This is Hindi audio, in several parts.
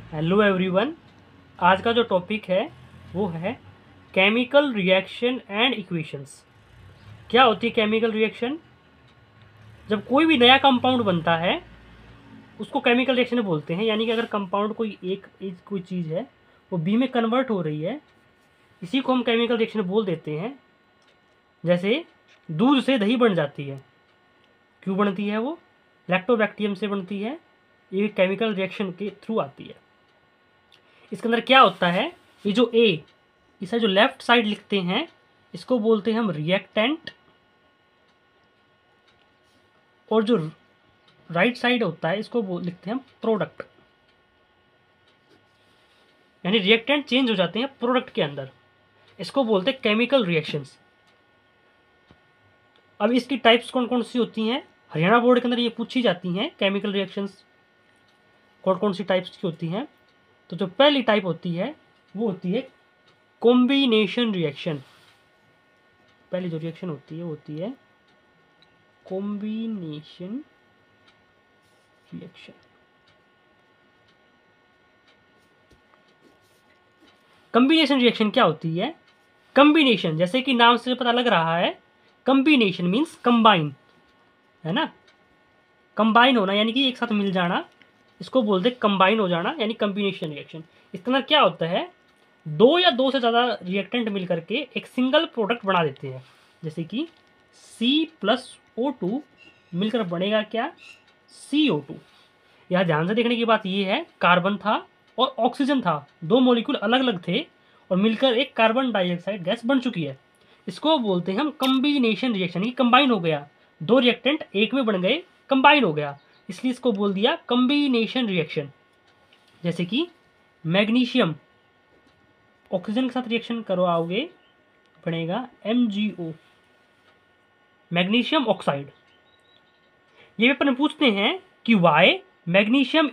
Hello everyone. आज का जो टॉपिक है वो है केमिकल रिएक्शन एंड इक्वेशंस। क्या होती है केमिकल रिएक्शन? जब कोई भी नया कंपाउंड बनता है उसको केमिकल रिएक्शन बोलते हैं। यानी कि अगर कंपाउंड कोई चीज़ है वो बी में कन्वर्ट हो रही है, इसी को हम केमिकल रिएक्शन बोल देते हैं। जैसे दूध से दही बन जाती है, क्यों बनती है? वो लैक्टोबैक्टीरियम से बनती है। ये केमिकल रिएक्शन के थ्रू आती है। इसके अंदर क्या होता है, ये जो इसे जो लेफ्ट साइड लिखते हैं इसको बोलते हैं हम रिएक्टेंट, और जो राइट साइड होता है इसको लिखते हैं हम प्रोडक्ट। यानी रिएक्टेंट चेंज हो जाते हैं प्रोडक्ट के अंदर, इसको बोलते हैं केमिकल रिएक्शंस। अब इसकी टाइप्स कौन कौन सी होती हैं? हरियाणा बोर्ड के अंदर ये पूछी जाती हैं केमिकल रिएक्शंस कौन कौन सी टाइप्स की होती हैं। तो जो पहली टाइप होती है वो होती है कॉम्बिनेशन रिएक्शन। पहली जो रिएक्शन होती है वो होती है कॉम्बिनेशन रिएक्शन। कॉम्बिनेशन रिएक्शन क्या होती है? कॉम्बिनेशन, जैसे कि नाम से पता लग रहा है, कॉम्बिनेशन मीन्स कंबाइन, है ना। कंबाइन होना यानी कि एक साथ मिल जाना, इसको बोलते हैं कंबाइन हो जाना, यानी कॉम्बिनेशन रिएक्शन। इसके अंदर क्या होता है, दो या दो से ज़्यादा रिएक्टेंट मिलकर के एक सिंगल प्रोडक्ट बना देते हैं। जैसे कि C+O2 मिलकर बनेगा क्या? CO2। यहाँ ध्यान से देखने की बात यह है, कार्बन था और ऑक्सीजन था, दो मॉलिक्यूल अलग अलग थे और मिलकर एक कार्बन डाइऑक्साइड गैस बन चुकी है। इसको बोलते हैं हम कॉम्बिनेशन रिएक्शन। ये कंबाइन हो गया, दो रिएक्टेंट एक में बन गए, कंबाइन हो गया, इसलिए इसको बोल दिया कॉम्बिनेशन रिएक्शन। जैसे कि मैग्नीशियम ऑक्सीजन के साथ रिएक्शन करवाओगे, बनेगा MgO, मैग्नीशियम ऑक्साइड। ये पेपर में पूछते हैं कि why magnesium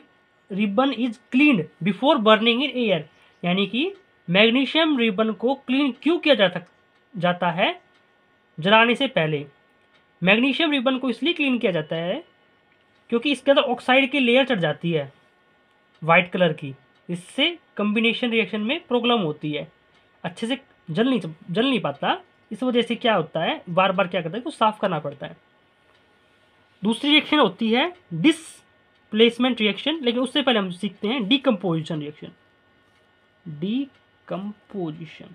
ribbon is cleaned before burning in air. यानी कि मैग्नीशियम रिबन को क्लीन क्यों किया जाता है जलाने से पहले? मैग्नीशियम रिबन को इसलिए क्लीन किया जाता है क्योंकि इसके अंदर ऑक्साइड की लेयर चढ़ जाती है वाइट कलर की, इससे कॉम्बिनेशन रिएक्शन में प्रॉब्लम होती है, अच्छे से जल नहीं पाता। इस वजह से क्या होता है, बार बार क्या करता है, कुछ साफ करना पड़ता है। दूसरी रिएक्शन होती है डिसप्लेसमेंट रिएक्शन, लेकिन उससे पहले हम सीखते हैं डीकम्पोजिशन रिएक्शन। डीकम्पोजिशन,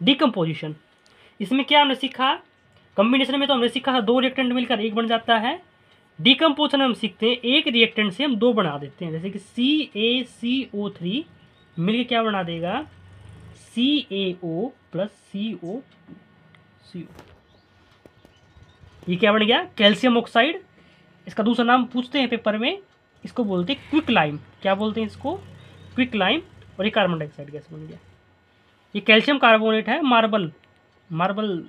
डीकम्पोजिशन इसमें क्या हमने सीखा? कॉम्बिनेशन में तो हमने सीखा था दो रिएक्टेंट मिलकर एक बन जाता है। डीकम्पोजिशन में हम सीखते हैं एक रिएक्टेंट से हम दो बना देते हैं। जैसे कि CaCO3 मिलकर क्या बना देगा? CaO plus CO2। ये क्या बन गया? Calcium oxide. इसका दूसरा नाम पूछते हैं पेपर में, इसको बोलते हैं क्विक लाइम। क्या बोलते हैं इसको? Quick lime. और ये कार्बन डाइऑक्साइड गैस बन गया। ये कैल्शियम कार्बोनेट है, मार्बल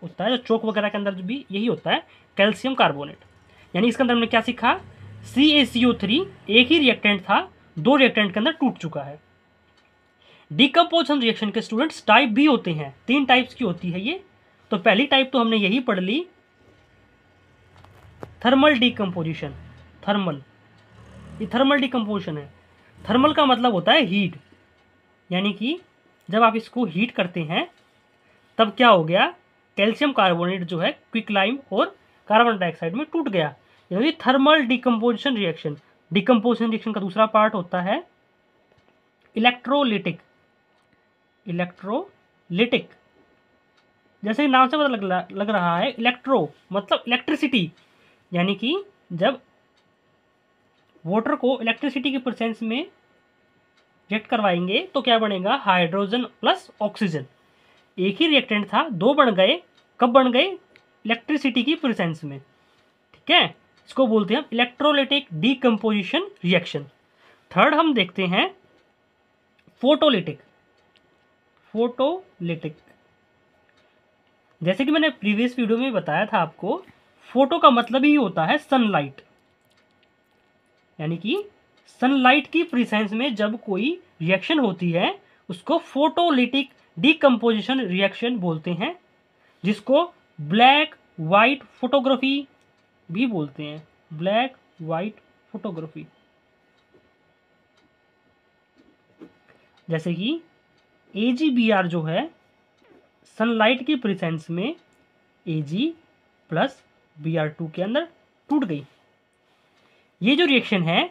होता है जो चौक वगैरह के अंदर भी यही होता है, कैल्शियम कार्बोनेट। यानी इसके अंदर हमने क्या सीखा? CaCO3 एक ही रिएक्टेंट था, दो रिएक्टेंट के अंदर टूट चुका है। डीकम्पोजिशन रिएक्शन के स्टूडेंट्स टाइप भी होते हैं, 3 टाइप्स की होती है ये। तो पहली टाइप तो हमने यही पढ़ ली, थर्मल डीकम्पोजिशन। थर्मल, ये थर्मल डीकम्पोजिशन है। थर्मल का मतलब होता है हीट, यानी कि जब आप इसको हीट करते हैं तब क्या हो गया, कैल्शियम कार्बोनेट जो है क्विक लाइम और कार्बन डाइऑक्साइड में टूट गया। ये thermal decomposition reaction. Decomposition reaction का दूसरा पार्ट होता है इलेक्ट्रोलिटिक। इलेक्ट्रोलिटिक, जैसे नाम से पता लग रहा है, इलेक्ट्रो मतलब इलेक्ट्रिसिटी, यानी कि जब वाटर को इलेक्ट्रिसिटी की प्रेजेंस में रिएक्ट करवाएंगे तो क्या बनेगा? Hydrogen plus oxygen. एक ही रिएक्टेंट था, दो बन गए, कब बन गए? इलेक्ट्रिसिटी की प्रेजेंस में। ठीक है, इसको बोलते हैं हम इलेक्ट्रोलिटिक डीकम्पोजिशन रिएक्शन। थर्ड हम देखते हैं फोटोलिटिक। फोटोलिटिक, जैसे कि मैंने प्रीवियस वीडियो में बताया था आपको, फोटो का मतलब ही होता है सनलाइट। यानी कि सनलाइट की प्रेजेंस में जब कोई रिएक्शन होती है उसको फोटोलिटिक डीकम्पोजिशन रिएक्शन बोलते हैं, जिसको ब्लैक वाइट फोटोग्राफी भी बोलते हैं, ब्लैक वाइट फोटोग्राफी। जैसे कि AgBr जो है सनलाइट की प्रेजेंस में Ag प्लस Br2 के अंदर टूट गई। ये जो रिएक्शन है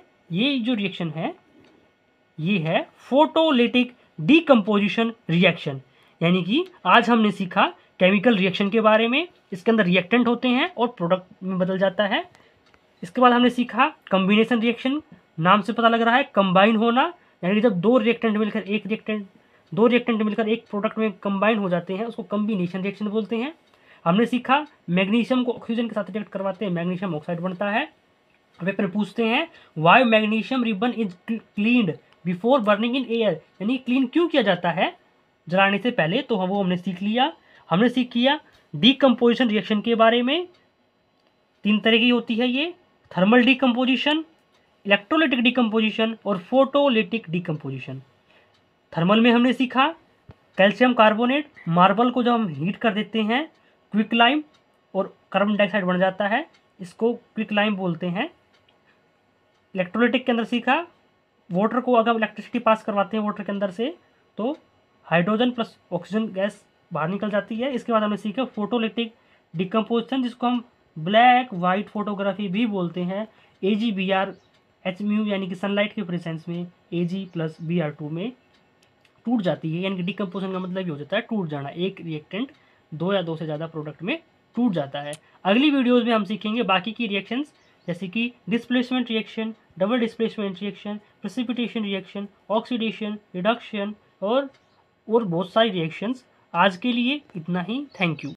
ये है फोटोलिटिक डीकम्पोजिशन रिएक्शन। यानी कि आज हमने सीखा केमिकल रिएक्शन के बारे में, इसके अंदर रिएक्टेंट होते हैं और प्रोडक्ट में बदल जाता है। इसके बाद हमने सीखा कॉम्बिनेशन रिएक्शन, नाम से पता लग रहा है कंबाइन होना, यानी कि जब दो रिएक्टेंट मिलकर एक प्रोडक्ट में कंबाइन हो जाते हैं उसको कॉम्बिनेशन रिएक्शन बोलते हैं। हमने सीखा मैग्नीशियम को ऑक्सीजन के साथ रिएक्ट करवाते हैं, मैग्नीशियम ऑक्साइड बनता है। पेपर पूछते हैं why magnesium ribbon is cleaned before burning in air, यानी क्लीन क्यों किया जाता है जलाने से पहले, तो वो हमने सीख लिया। हमने सीख किया डीकम्पोजिशन रिएक्शन के बारे में, 3 तरह की होती है ये, थर्मल डीकम्पोजिशन, इलेक्ट्रोलिटिक डीकम्पोजिशन और फोटोलिटिक डीकम्पोजिशन। थर्मल में हमने सीखा कैल्शियम कार्बोनेट, मार्बल को जब हम हीट कर देते हैं क्विकलाइम और कार्बन डाइऑक्साइड बन जाता है, इसको क्विकलाइम बोलते हैं। इलेक्ट्रोलिटिक के अंदर सीखा वाटर को अगर इलेक्ट्रिसिटी पास करवाते हैं वाटर के अंदर से तो हाइड्रोजन प्लस ऑक्सीजन गैस बाहर निकल जाती है। इसके बाद हमने सीखा फोटोलिटिक डिकम्पोजिशन, जिसको हम ब्लैक वाइट फोटोग्राफी भी बोलते हैं। AgBr Hμ यानी कि सनलाइट के प्रेजेंस में Ag प्लस Br2 में टूट जाती है, यानी कि डिकम्पोजिशन का मतलब ये हो जाता है टूट जाना, एक रिएक्टेंट 2 या 2 से ज़्यादा प्रोडक्ट में टूट जाता है। अगली वीडियोज़ में हम सीखेंगे बाकी की रिएक्शंस, जैसे कि displacement reaction, double displacement reaction, precipitation reaction, oxidation, reduction और बहुत सारी रिएक्शंस। आज के लिए इतना ही, थैंक यू।